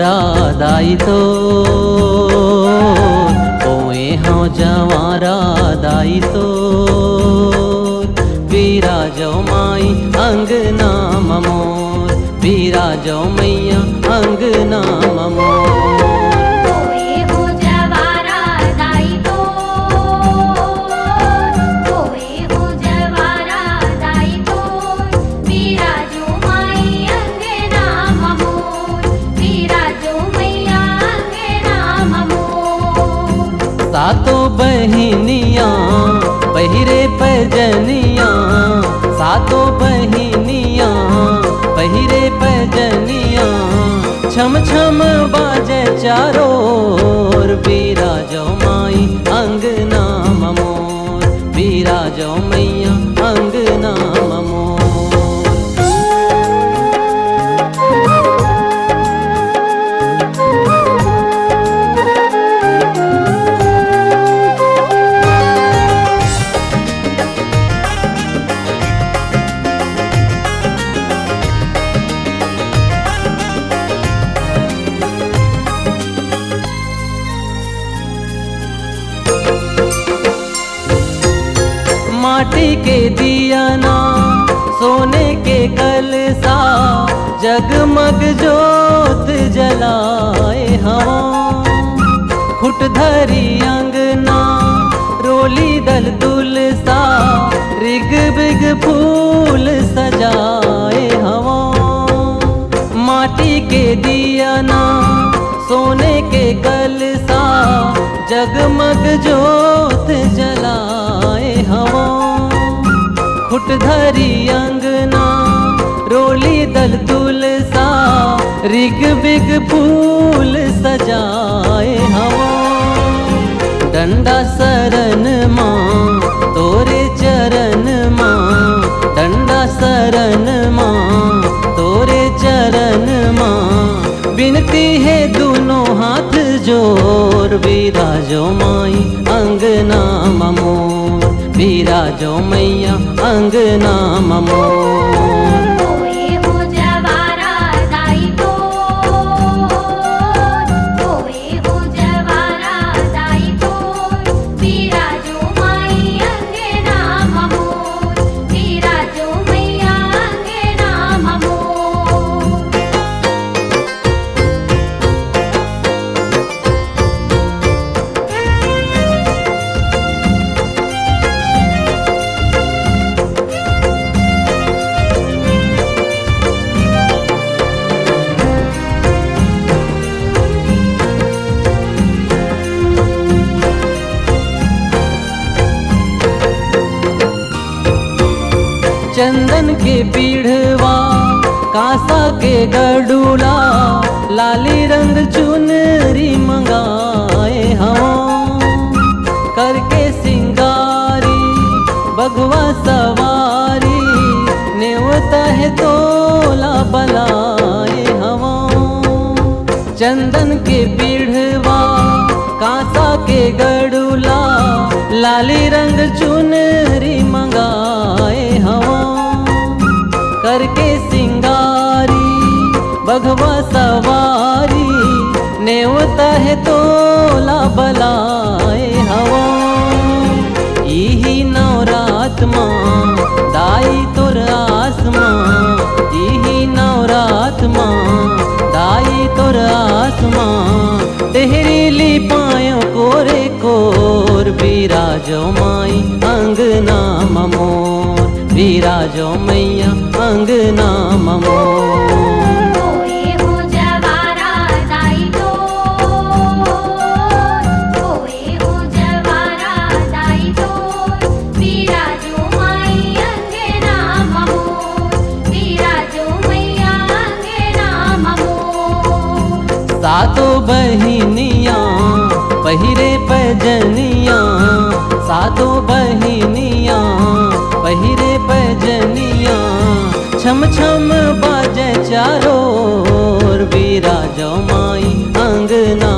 जवारा दाई तो ओए हाँ जवारा दाई तो बिराजो माई अंगना ममोर बिराजो मैया अंगना ममोर। सातों बहिनिया पहिरे पैजनिया सातों बहिनिया पहिरे पैजनिया छम छम बाजे चारों ओर बिराजो माई अंगना ममोर बिराजो मैया अंगना ममोर। माटी के दियाना सोने के कलसा जगमग जोत जलाए हवा खुट धरी अंगना रोली दल तुलसा रिग बिग फूल सजाए हवा। माटी के दियाना सोने के कलसा जगमग जोत जलाए हवा खुट धरी अंगना रोली दल तुलसा रिग बिग फूल सजाए हवा। डंडा सरन माँ तोरे चरण माँ डंडा सरन माँ तोरे चरण माँ बिनती है दोनों हाथ जोर बिराजो माई अंगना ममोर बिराजो मैया अंगना ममोर। चंदन के पीढ़वा कांसा के गडूला लाली रंग चुनरी मंगाए हम करके सिंगारी बगवा सवारी नेवता है तोला बलाए हम। चंदन के पीढ़वा कांसा के गडूला लाली रंग चुनरी मंगाए हम करके सिंगारी बघवा सवारी नेवता है तोला बलाए हवा। यही नवरात माँ दाई तोर आसमां यही नवरात माँ दाई तोर आसमां तेहरी ली पायो कोरे कोर बिराजो माई अंगना ममोर बिराजो मैया अंगना ममोर। सातों बहिनिया पहिरे पैजनिया सातों बहिनिया पहिरे पैजनिया छम छम बाजे चारों ओर बिराजो माई अंगना